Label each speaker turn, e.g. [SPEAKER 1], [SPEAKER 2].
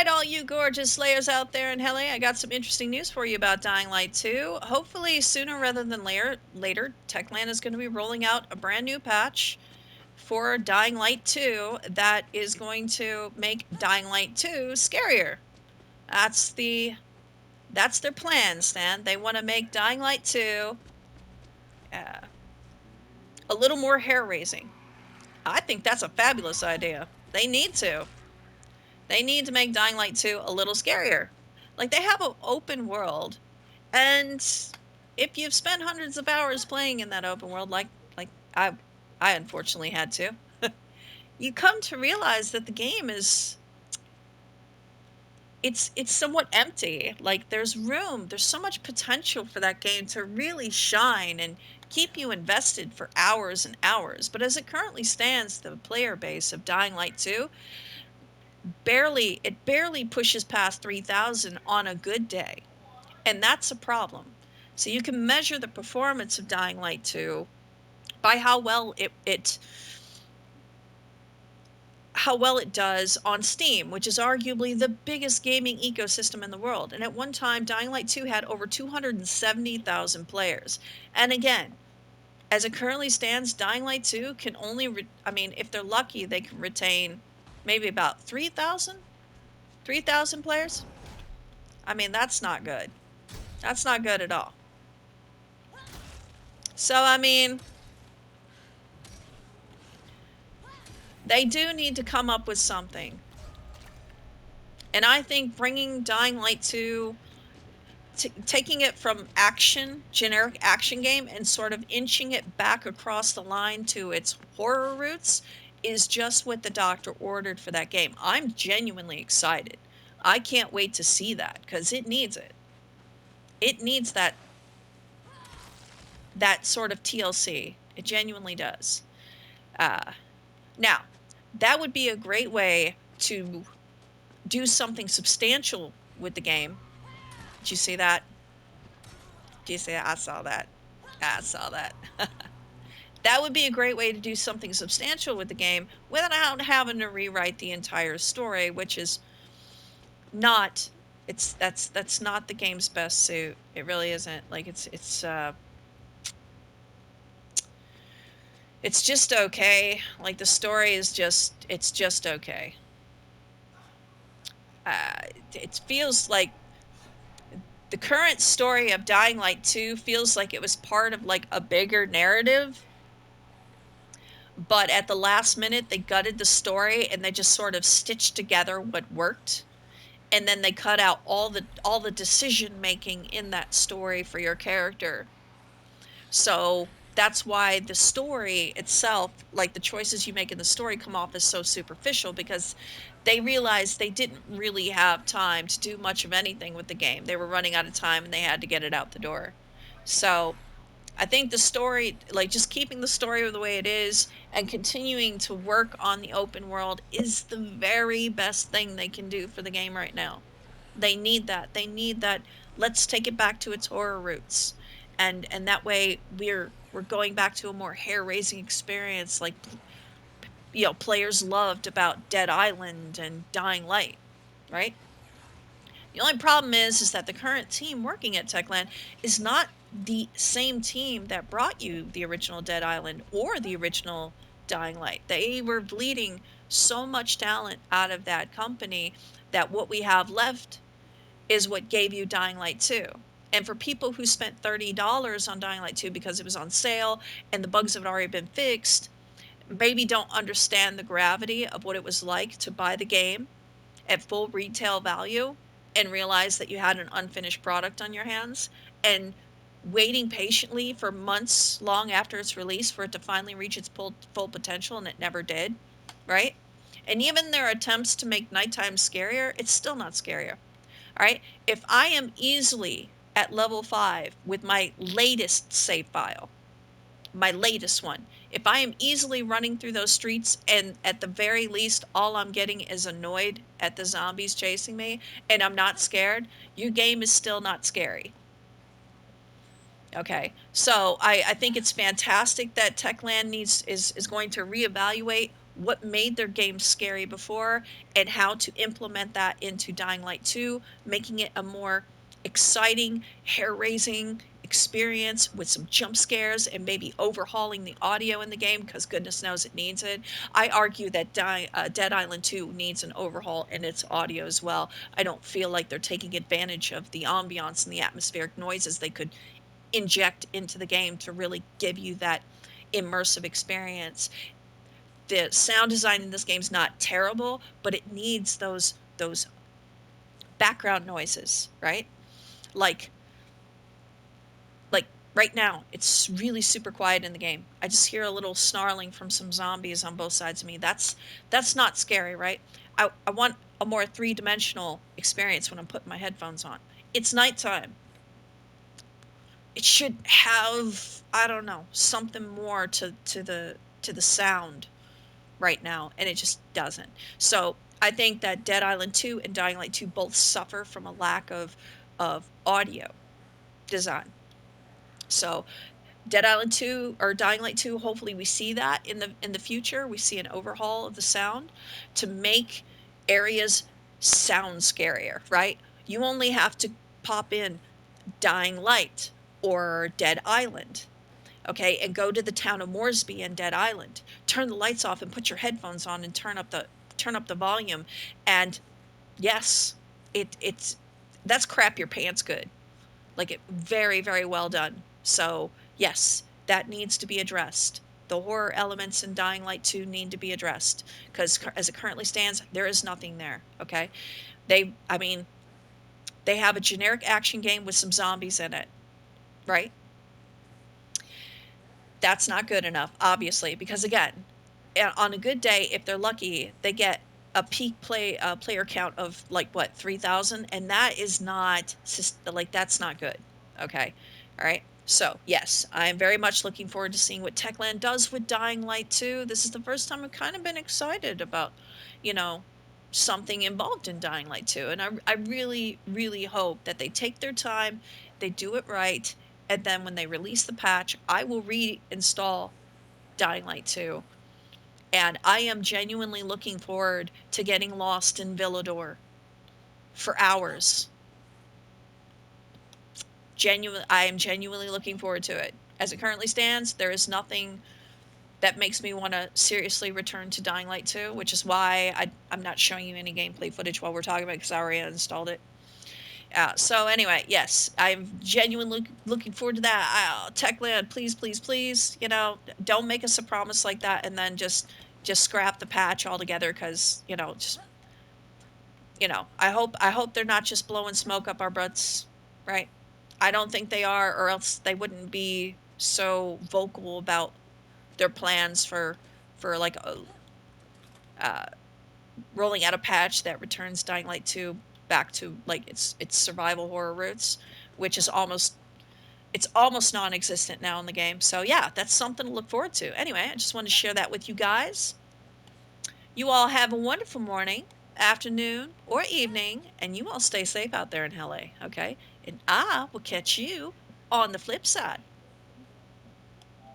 [SPEAKER 1] right, all you gorgeous slayers out there in Helle, I got some interesting news for you about Dying Light 2. Hopefully, sooner rather than later, Techland is going to be rolling out a brand new patch for Dying Light 2 that is going to make Dying Light 2 scarier. That's their plan, Stan. They want to make Dying Light 2 a little more hair-raising. I think that's a fabulous idea. They need to. They need to make Dying Light 2 a little scarier. Like, they have an open world, and if you've spent hundreds of hours playing in that open world, like I unfortunately had to, you come to realize that the game is it's somewhat empty. Like, there's so much potential for that game to really shine and keep you invested for hours and hours. But as it currently stands, the player base of Dying Light 2 barely pushes past 3,000 on a good day. And that's a problem. So you can measure the performance of Dying Light 2 by how well it does on Steam, which is arguably the biggest gaming ecosystem in the world. And at one time, Dying Light 2 had over 270,000 players. And again, as it currently stands, Dying Light 2 can only, if they're lucky, they can retain maybe about 3,000 players. I mean, that's not good. That's not good at all. So, I mean, they do need to come up with something. And I think bringing Dying Light 2, taking it from generic action game, and sort of inching it back across the line to its horror roots is just what the doctor ordered for that game. I'm genuinely excited. I can't wait to see that, because it needs it. It needs that sort of TLC. It genuinely does. Now, that would be a great way to do something substantial with the game. Did you see that? Did you see that? I saw that. That would be a great way to do something substantial with the game without having to rewrite the entire story, which is not that's not the game's best suit. It really isn't. Like, it's just okay. Like, the story is just okay. It feels like the current story of Dying Light 2 feels like it was part of, like, a bigger narrative, but at the last minute they gutted the story and they just sort of stitched together what worked, and then they cut out all the decision making in that story for your character. So that's why the story itself, like the choices you make in the story, come off as so superficial, because they realized they didn't really have time to do much of anything with the game. They were running out of time and they had to get it out the door. So I think the story, like, just keeping the story the way it is and continuing to work on the open world is the very best thing they can do for the game right now. They need that. They need that. Let's take it back to its horror roots. And that way we're going back to a more hair-raising experience, like, players loved about Dead Island and Dying Light, right? The only problem is that the current team working at Techland is not the same team that brought you the original Dead Island or the original Dying Light. They were bleeding so much talent out of that company that what we have left is what gave you Dying Light 2. And for people who spent $30 on Dying Light 2 because it was on sale and the bugs have already been fixed, maybe don't understand the gravity of what it was like to buy the game at full retail value and realize that you had an unfinished product on your hands, and waiting patiently for months long after its release for it to finally reach its full potential, and it never did, right? And even their attempts to make nighttime scarier, it's still not scarier. All right? If I am easily at level 5 with my latest save file, my latest one, if I am easily running through those streets and at the very least all I'm getting is annoyed at the zombies chasing me and I'm not scared, your game is still not scary. Okay, so I think it's fantastic that Techland is going to reevaluate what made their games scary before and how to implement that into Dying Light 2, making it a more exciting, hair-raising experience with some jump scares and maybe overhauling the audio in the game because goodness knows it needs it. I argue that Dead Island 2 needs an overhaul in its audio as well. I don't feel like they're taking advantage of the ambiance and the atmospheric noises they could inject into the game to really give you that immersive experience. The sound design in this game is not terrible, but it needs those background noises, right? Like like right now, it's really super quiet in the game. I just hear a little snarling from some zombies on both sides of me. That's not scary, right? I want a more three-dimensional experience when I'm putting my headphones on. It's nighttime. It should have, I don't know, something more to the sound right now, and it just doesn't. So I think that Dead Island 2 and Dying Light 2 both suffer from a lack of audio design. So Dead Island 2 or Dying Light 2, hopefully we see that in the future. We see an overhaul of the sound to make areas sound scarier, right? You only have to pop in Dying Light or Dead Island, okay, and go to the town of Moresby and Dead Island. Turn the lights off and put your headphones on and turn up the volume, and yes, it's that's crap your pants good. Like it very, very well done. So, yes, that needs to be addressed. The horror elements in Dying Light 2 need to be addressed because as it currently stands, there is nothing there, okay? I mean, they have a generic action game with some zombies in it, right? That's not good enough, obviously, because again, on a good day, if they're lucky, they get a peak player count of like what 3,000, and that is not like that's not good. Okay, all right. So yes, I'm very much looking forward to seeing what Techland does with Dying Light 2. This is the first time I've kind of been excited about, you know, something involved in Dying Light 2, and I really really hope that they take their time, they do it right, and then when they release the patch, I will reinstall Dying Light 2. And I am genuinely looking forward to getting lost in Villador for hours. I am genuinely looking forward to it. As it currently stands, there is nothing that makes me want to seriously return to Dying Light 2, which is why I'm not showing you any gameplay footage while we're talking about it because I already installed it. So anyway, yes, I'm genuinely looking forward to that. Techland, please, please, please, don't make us a promise like that and then just scrap the patch altogether because just I hope they're not just blowing smoke up our butts, right? I don't think they are, or else they wouldn't be so vocal about their plans for like uh, rolling out a patch that returns Dying Light 2 back to like its survival horror roots, which is almost non-existent now in the game. So yeah, that's something to look forward to. Anyway, I just wanted to share that with you guys. You all have a wonderful morning, afternoon, or evening, and you all stay safe out there in LA, okay? And I will catch you on the flip side.